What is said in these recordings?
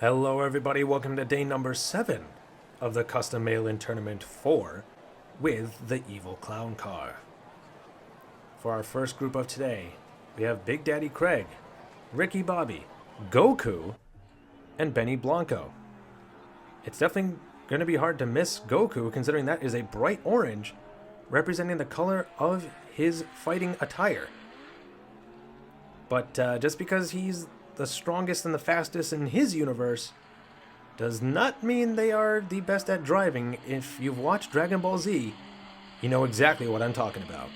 Hello everybody, welcome to day number 7 of the Custom Mail-In Tournament 4 with the Evil Clown Car. For our first group of today, we have Big Daddy Craig, Ricky Bobby, Goku, and Benny Blanco. It's definitely going to be hard to miss Goku considering that is a bright orange representing the color of his fighting attire. But just because he's the strongest and the fastest in his universe does not mean they are the best at driving. If you've watched Dragon Ball Z, you know exactly what I'm talking about.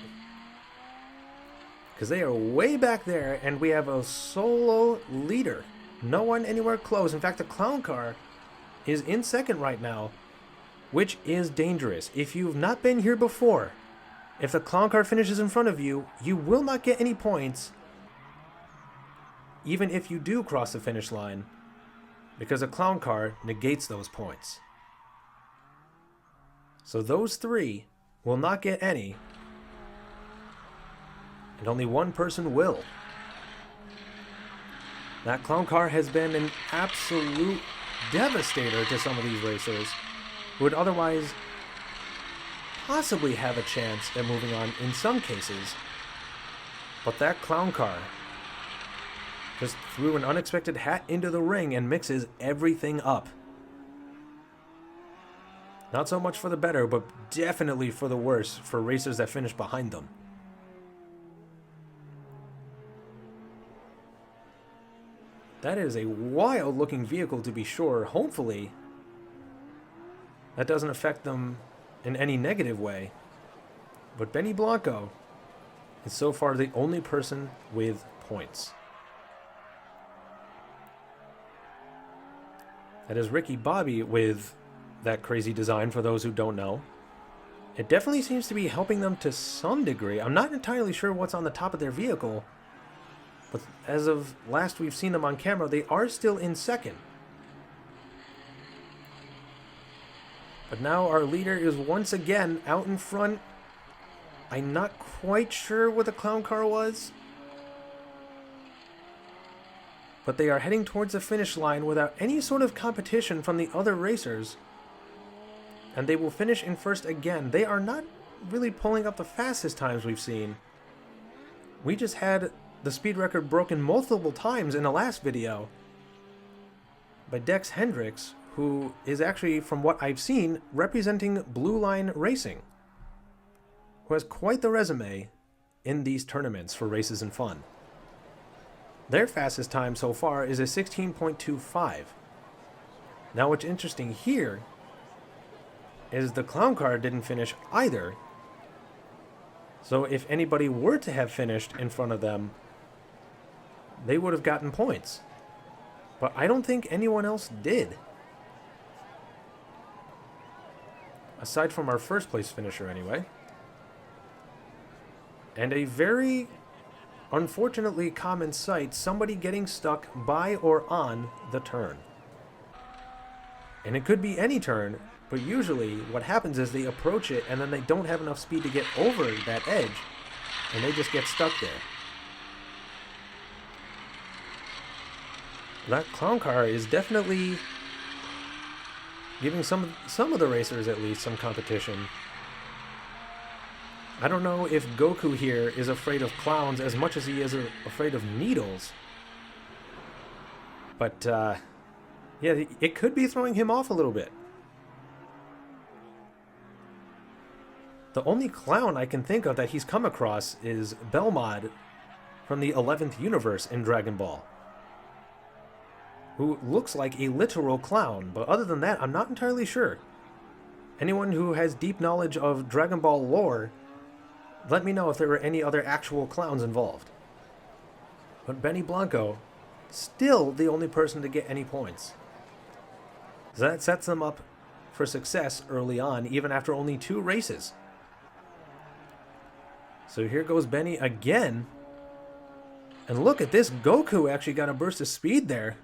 Because they are way back there and we have a solo leader. No one anywhere close. In fact, the clown car is in second right now, which is dangerous. If you've not been here before, if the clown car finishes in front of you, you will not get any points even if you do cross the finish line, because a clown car negates those points. So those three will not get any, and only one person will. That clown car has been an absolute devastator to some of these racers who would otherwise possibly have a chance at moving on in some cases. But that clown car just threw an unexpected hat into the ring and mixes everything up. Not so much for the better, but definitely for the worse for racers that finish behind them. That is a wild looking vehicle to be sure. Hopefully that doesn't affect them in any negative way. But Benny Blanco is so far the only person with points. That is Ricky Bobby with that crazy design, for those who don't know. It definitely seems to be helping them to some degree. I'm not entirely sure what's on the top of their vehicle, but as of last we've seen them on camera, they are still in second. But now our leader is once again out in front. I'm not quite sure what the clown car was, but they are heading towards the finish line without any sort of competition from the other racers. And they will finish in first again. They are not really pulling up the fastest times we've seen. We just had the speed record broken multiple times in the last video by Dex Hendricks, who is actually, from what I've seen, representing Blue Line Racing, who has quite the resume in these tournaments for races and fun. Their fastest time so far is a 16.25. Now what's interesting here is the clown car didn't finish either. So if anybody were to have finished in front of them, they would have gotten points. But I don't think anyone else did. Aside from our first place finisher anyway. And a very unfortunately common sight, somebody getting stuck by or on the turn. And it could be any turn, but usually what happens is they approach it and then they don't have enough speed to get over that edge, and they just get stuck there. That clown car is definitely giving some of the racers at least some competition. I don't know if Goku here is afraid of clowns as much as he is afraid of needles. But, yeah, it could be throwing him off a little bit. The only clown I can think of that he's come across is Belmod from the 11th universe in Dragon Ball, who looks like a literal clown, but other than that, I'm not entirely sure. Anyone who has deep knowledge of Dragon Ball lore, let me know if there were any other actual clowns involved. But Benny Blanco, still the only person to get any points. So that sets them up for success early on, even after only 2 races. So here goes Benny again. And look at this, Goku actually got a burst of speed there.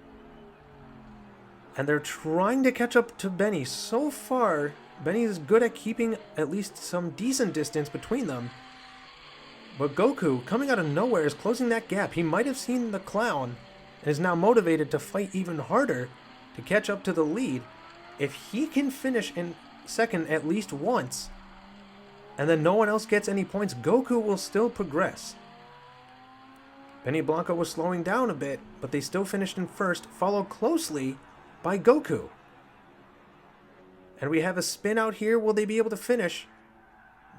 And they're trying to catch up to Benny. So far, Benny is good at keeping at least some decent distance between them. But Goku, coming out of nowhere, is closing that gap. He might have seen the clown and is now motivated to fight even harder to catch up to the lead. If he can finish in second at least once, and then no one else gets any points, Goku will still progress. Benny Blanco was slowing down a bit, but they still finished in first, followed closely by Goku. And we have a spin out here. Will they be able to finish?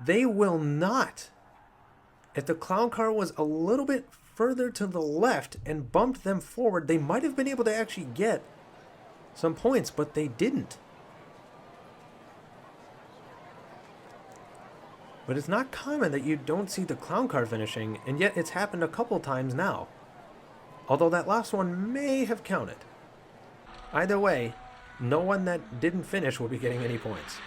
They will not. If the clown car was a little bit further to the left and bumped them forward, they might have been able to actually get some points, but they didn't. But it's not common that you don't see the clown car finishing, and yet it's happened a couple times now. Although that last one may have counted. Either way, no one that didn't finish will be getting any points.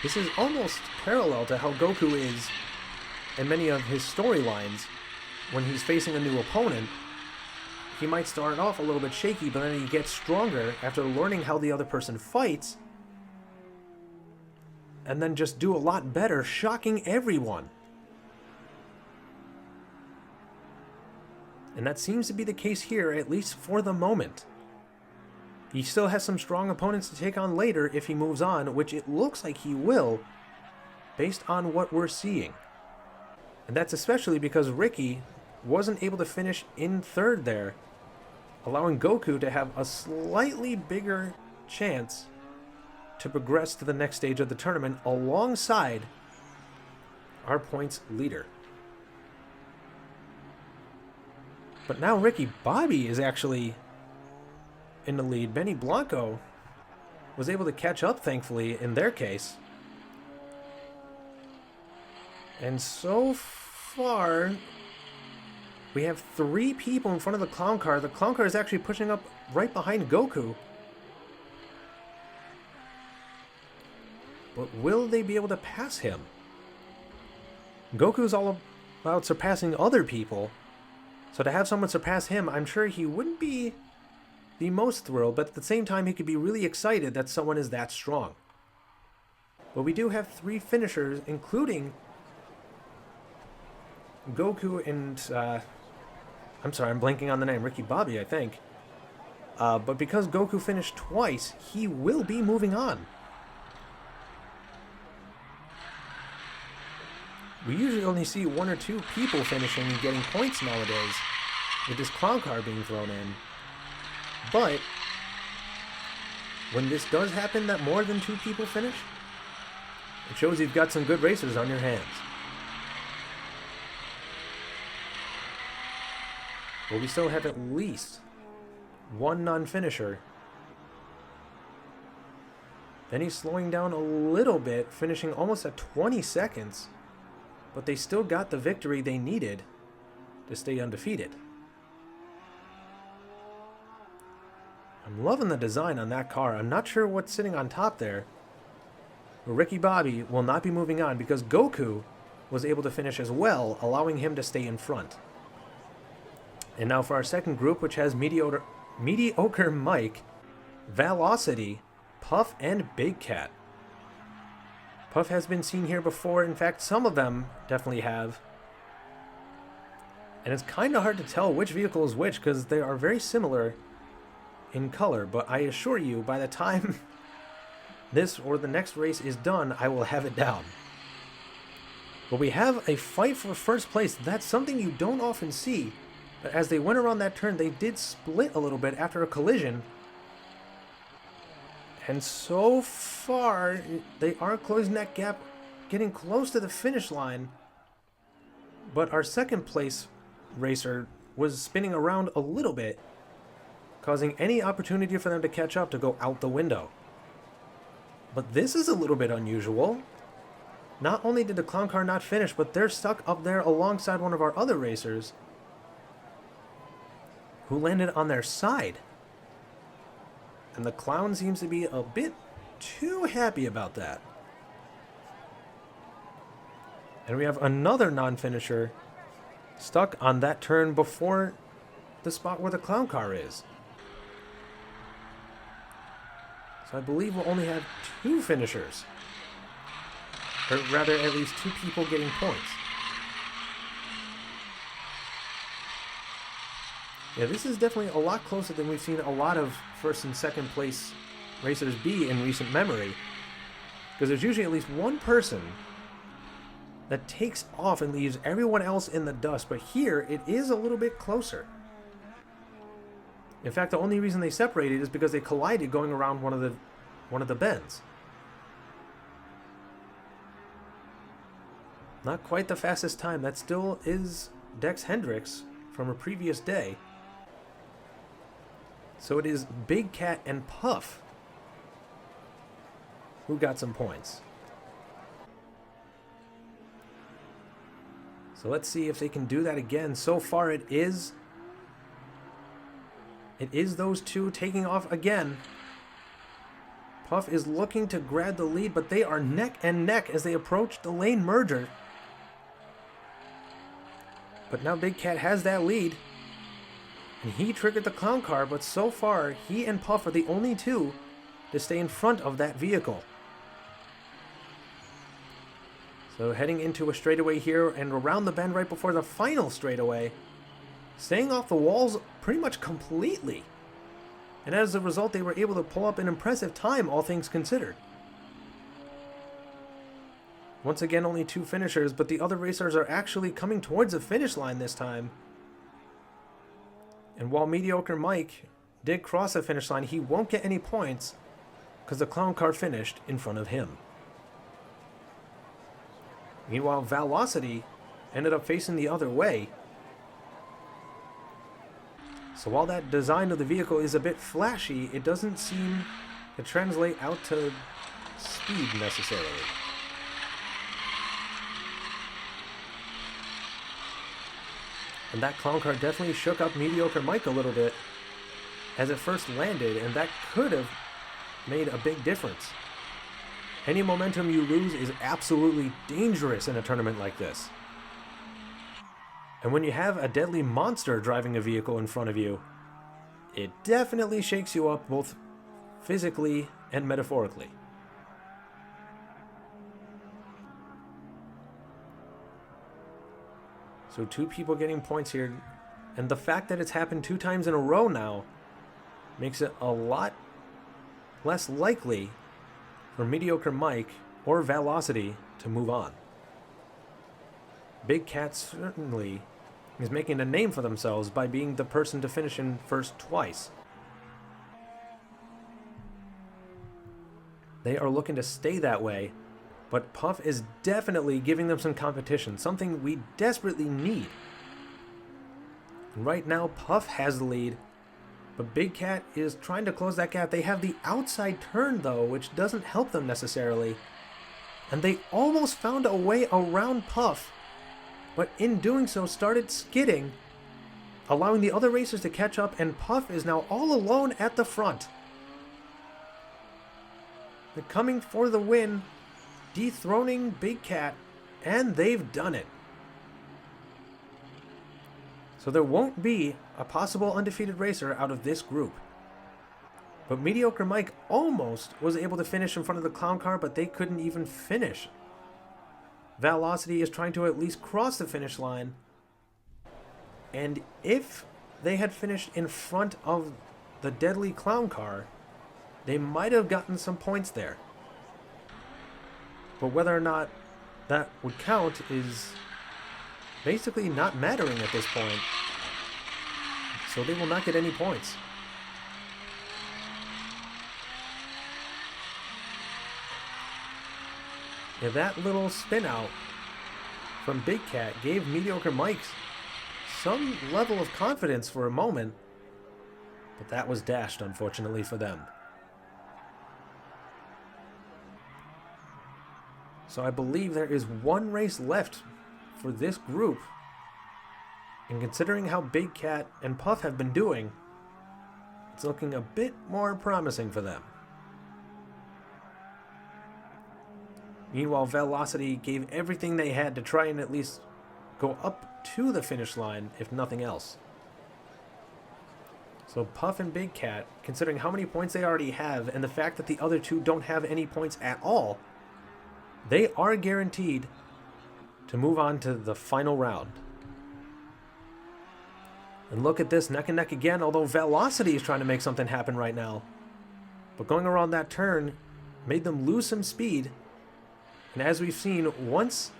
This is almost parallel to how Goku is in many of his storylines. When he's facing a new opponent, he might start off a little bit shaky, but then he gets stronger after learning how the other person fights, and then just do a lot better, shocking everyone. And that seems to be the case here, at least for the moment. He still has some strong opponents to take on later if he moves on, which it looks like he will, based on what we're seeing. And that's especially because Ricky wasn't able to finish in third there, allowing Goku to have a slightly bigger chance to progress to the next stage of the tournament alongside our points leader. But now Ricky Bobby is actually in the lead. Benny Blanco was able to catch up, thankfully, in their case. And so far, we have 3 people in front of the clown car. The clown car is actually pushing up right behind Goku. But will they be able to pass him? Goku's all about surpassing other people. So to have someone surpass him, I'm sure he wouldn't be the most thrilled, but at the same time, he could be really excited that someone is that strong. But we do have 3 finishers, including Goku and, I'm sorry, I'm blanking on the name, Ricky Bobby, I think. But because Goku finished twice, he will be moving on. We usually only see 1 or 2 people finishing and getting points nowadays, with this clown car being thrown in. But when this does happen, that more than 2 people finish, it shows you've got some good racers on your hands. But we still have at least 1 non-finisher. Then he's slowing down a little bit, finishing almost at 20 seconds. But they still got the victory they needed to stay undefeated. I'm loving the design on that car. I'm not sure what's sitting on top there. But Ricky Bobby will not be moving on because Goku was able to finish as well, allowing him to stay in front. And now for our second group, which has Mediocre Mike, Velocity, Puff, and Big Cat. Puff has been seen here before. In fact, some of them definitely have. And it's kind of hard to tell which vehicle is which because they are very similar in color. But I assure you, by the time this or the next race is done, I will have it down. But we have a fight for first place. That's something you don't often see. But as they went around that turn, they did split a little bit after a collision. And so far, they are closing that gap, getting close to the finish line. But our second place racer was spinning around a little bit, causing any opportunity for them to catch up to go out the window. But this is a little bit unusual. Not only did the clown car not finish, but they're stuck up there alongside one of our other racers who landed on their side. And the clown seems to be a bit too happy about that. And we have another non-finisher stuck on that turn before the spot where the clown car is. So I believe we'll only have 2 finishers. Or rather, at least 2 people getting points. Yeah, this is definitely a lot closer than we've seen a lot of first and second place racers be in recent memory. Because there's usually at least one person that takes off and leaves everyone else in the dust. But here, it is a little bit closer. In fact, the only reason they separated is because they collided going around one of the bends. Not quite the fastest time. That still is Dex Hendricks from a previous day. So it is Big Cat and Puff who got some points. So let's see if they can do that again. So far it is those two taking off again. Puff is looking to grab the lead, but they are neck and neck as they approach the lane merger. But now Big Cat has that lead. And he triggered the clown car, but so far, he and Puff are the only two to stay in front of that vehicle. So heading into a straightaway here and around the bend right before the final straightaway. Staying off the walls pretty much completely. And as a result, they were able to pull up an impressive time, all things considered. Once again, only two finishers, but the other racers are actually coming towards the finish line this time. And while Mediocre Mike did cross the finish line, he won't get any points because the clown car finished in front of him. Meanwhile, Velocity ended up facing the other way. So while that design of the vehicle is a bit flashy, it doesn't seem to translate out to speed necessarily. And that clown car definitely shook up Mediocre Mike a little bit as it first landed, and that could have made a big difference. Any momentum you lose is absolutely dangerous in a tournament like this. And when you have a deadly monster driving a vehicle in front of you, it definitely shakes you up both physically and metaphorically. So two people getting points here, and the fact that it's happened 2 times in a row now makes it a lot less likely for Mediocre Mike or Velocity to move on. Big Cat certainly is making a name for themselves by being the person to finish in first twice. They are looking to stay that way, but Puff is definitely giving them some competition, something we desperately need. And right now, Puff has the lead, but Big Cat is trying to close that gap. They have the outside turn, though, which doesn't help them necessarily. And they almost found a way around Puff, but in doing so started skidding, allowing the other racers to catch up, and Puff is now all alone at the front. They're coming for the win, dethroning Big Cat, and they've done it. So there won't be a possible undefeated racer out of this group. But Mediocre Mike almost was able to finish in front of the clown car, but they couldn't even finish. Velocity is trying to at least cross the finish line. And if they had finished in front of the deadly clown car, they might have gotten some points there. But whether or not that would count is basically not mattering at this point. So they will not get any points. Yeah, that little spin out from Big Cat gave Mediocre Mike some level of confidence for a moment, but that was dashed, unfortunately, for them. So I believe there is one race left for this group. And considering how Big Cat and Puff have been doing, it's looking a bit more promising for them. Meanwhile, Velocity gave everything they had to try and at least go up to the finish line, if nothing else. So Puff and Big Cat, considering how many points they already have and the fact that the other two don't have any points at all, they are guaranteed to move on to the final round. And look at this, neck and neck again, although Velocity is trying to make something happen right now. But going around that turn made them lose some speed. And as we've seen, once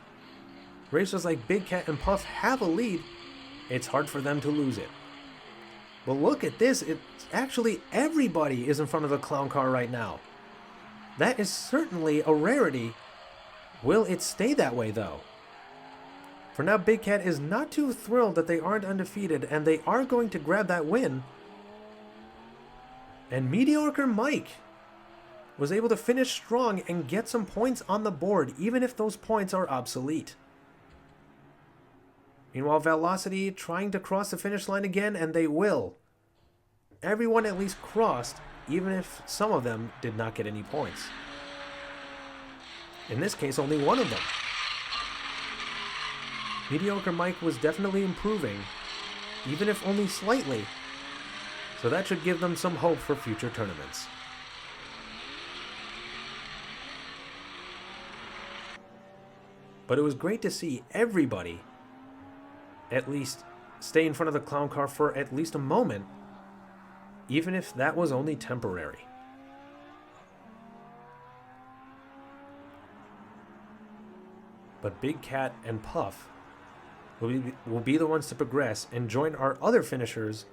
racers like Big Cat and Puff have a lead, it's hard for them to lose it. But look at this, it's actually everybody is in front of the clown car right now. That is certainly a rarity. Will it stay that way though? For now, Big Cat is not too thrilled that they aren't undefeated, and they are going to grab that win. And Mediocre Mike was able to finish strong and get some points on the board, even if those points are obsolete. Meanwhile, Velocity trying to cross the finish line again, and they will. Everyone at least crossed, even if some of them did not get any points. In this case, only one of them. Mediocre Mike was definitely improving, even if only slightly, so that should give them some hope for future tournaments. But it was great to see everybody at least stay in front of the clown car for at least a moment, even if that was only temporary. But Big Cat and Puff will be the ones to progress and join our other finishers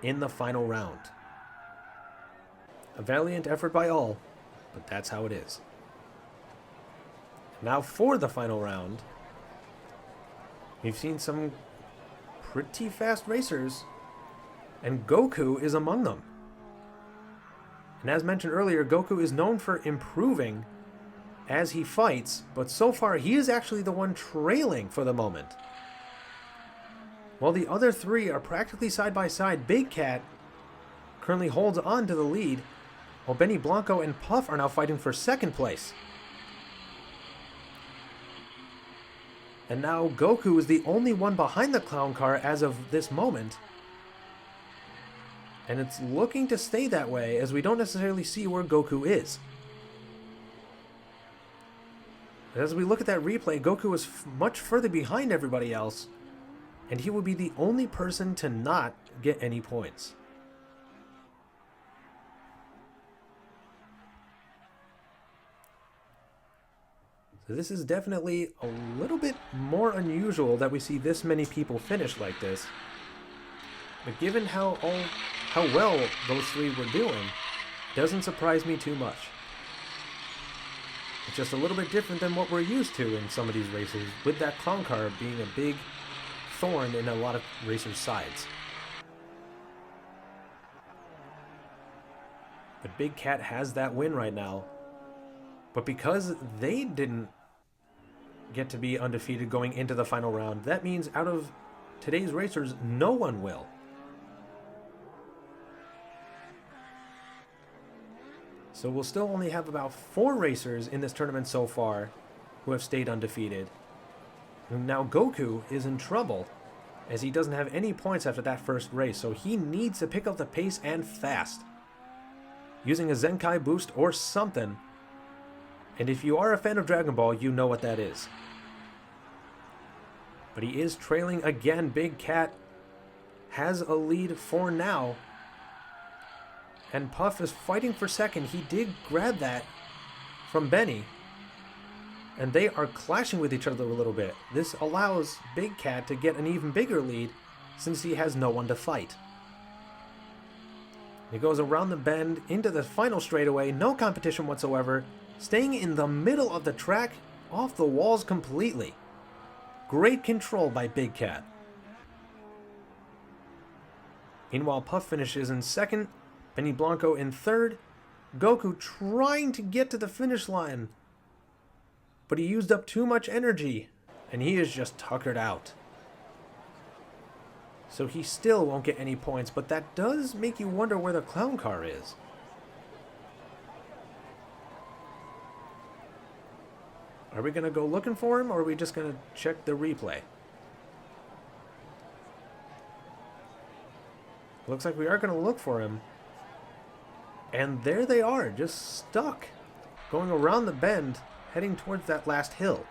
in the final round. A valiant effort by all, but that's how it is. Now for the final round, we've seen some pretty fast racers, and Goku is among them. And as mentioned earlier, Goku is known for improving as he fights, but so far he is actually the one trailing for the moment. While the other three are practically side by side, Big Cat currently holds on to the lead, while Benny Blanco and Puff are now fighting for second place. And now Goku is the only one behind the clown car as of this moment. And it's looking to stay that way, as we don't necessarily see where Goku is. As we look at that replay, Goku is much further behind everybody else, and he will be the only person to not get any points. So this is definitely a little bit more unusual that we see this many people finish like this. But given how well those three were doing, doesn't surprise me too much. It's just a little bit different than what we're used to in some of these races, with that clown car being a big thorn in a lot of racers' sides. But Big Cat has that win right now. But because they didn't get to be undefeated going into the final round, that means out of today's racers, no one will. So we'll still only have about 4 racers in this tournament so far who have stayed undefeated. And now Goku is in trouble, as he doesn't have any points after that first race, so he needs to pick up the pace and fast, using a Zenkai boost or something. And if you are a fan of Dragon Ball, you know what that is. But he is trailing again. Big Cat has a lead for now. And Puff is fighting for second. He did grab that from Benny. And they are clashing with each other a little bit. This allows Big Cat to get an even bigger lead since he has no one to fight. He goes around the bend into the final straightaway. No competition whatsoever. Staying in the middle of the track, off the walls completely. Great control by Big Cat. Meanwhile, Puff finishes in second, Benny Blanco in third, Goku trying to get to the finish line, but he used up too much energy, and he is just tuckered out. So he still won't get any points, but that does make you wonder where the clown car is. Are we going to go looking for him, or are we just going to check the replay? Looks like we are going to look for him. And there they are, just stuck, going around the bend, heading towards that last hill.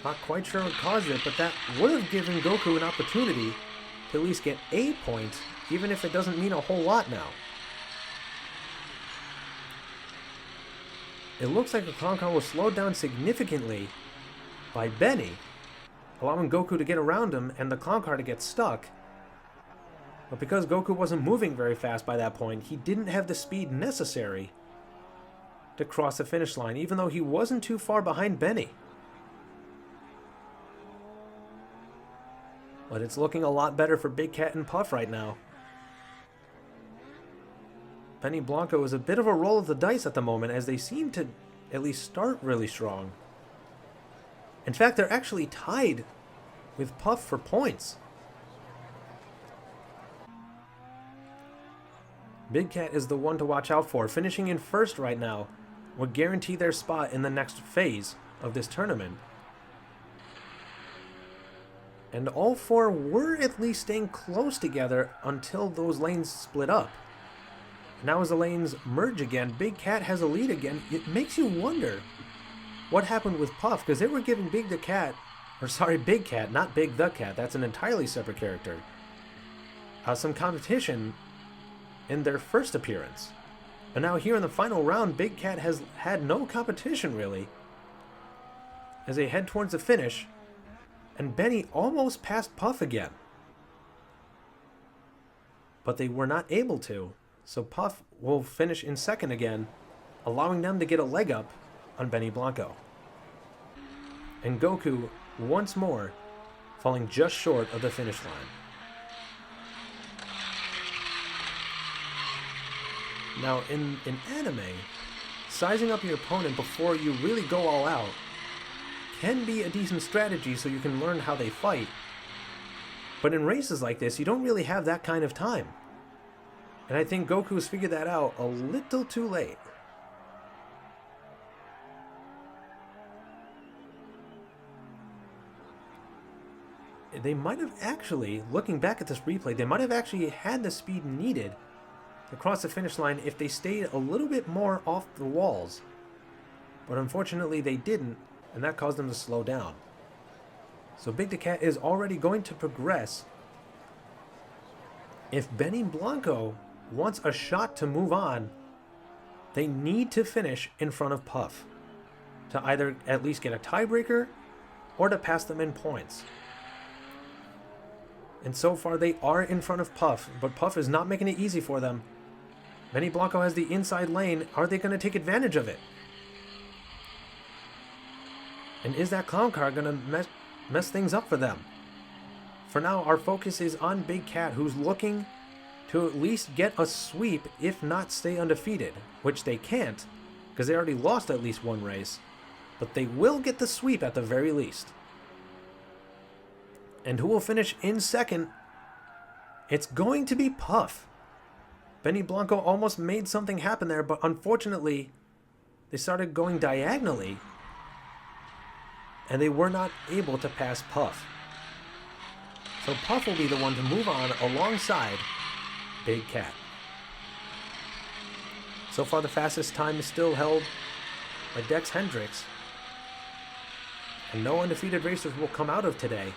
Not quite sure what caused it, but that would have given Goku an opportunity to at least get a point, even if it doesn't mean a whole lot now. It looks like the clown car was slowed down significantly by Benny, allowing Goku to get around him and the clown car to get stuck. But because Goku wasn't moving very fast by that point, he didn't have the speed necessary to cross the finish line, even though he wasn't too far behind Benny. But it's looking a lot better for Big Cat and Puff right now. Benny Blanco is a bit of a roll of the dice at the moment, as they seem to at least start really strong. In fact, they're actually tied with Puff for points. Big Cat is the one to watch out for. Finishing in first right now would guarantee their spot in the next phase of this tournament. And all four were at least staying close together until those lanes split up. Now as the lanes merge again, Big Cat has a lead again. It makes you wonder what happened with Puff, because they were giving Big Cat, not Big the Cat, that's an entirely separate character, some competition in their first appearance. And now here in the final round, Big Cat has had no competition really, as they head towards the finish, and Benny almost passed Puff again. But they were not able to. So Puff will finish in second again, allowing them to get a leg up on Benny Blanco. And Goku, once more, falling just short of the finish line. Now, in anime, sizing up your opponent before you really go all out can be a decent strategy so you can learn how they fight. But in races like this, you don't really have that kind of time. And I think Goku's figured that out a little too late. They might have actually, looking back at this replay, they might have actually had the speed needed to cross the finish line if they stayed a little bit more off the walls. But unfortunately they didn't, and that caused them to slow down. So Big Cat is already going to progress. If Benny Blanco wants a shot to move on, they need to finish in front of Puff to either at least get a tiebreaker or to pass them in points. And so far they are in front of Puff, but Puff is not making it easy for them. Benny Blanco has the inside lane. Are they going to take advantage of it? And is that clown car going to mess things up for them? For now, our focus is on Big Cat, who's looking to at least get a sweep, if not stay undefeated, which they can't, because they already lost at least one race, but they will get the sweep at the very least. And who will finish in second? It's going to be Puff. Benny Blanco almost made something happen there, but unfortunately, they started going diagonally, and they were not able to pass Puff. So Puff will be the one to move on alongside Big Cat. So far the fastest time is still held by Dex Hendricks, and no undefeated racers will come out of today.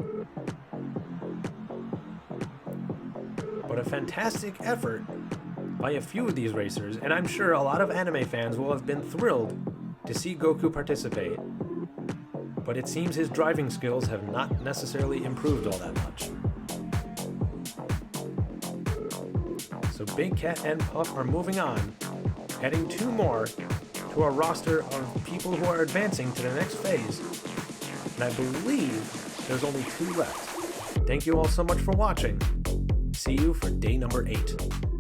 But a fantastic effort by a few of these racers, and I'm sure a lot of anime fans will have been thrilled to see Goku participate. But it seems his driving skills have not necessarily improved all that much. So Big Cat and Puff are moving on, adding two more to our roster of people who are advancing to the next phase. And I believe there's only two left. Thank you all so much for watching. See you for day number 8.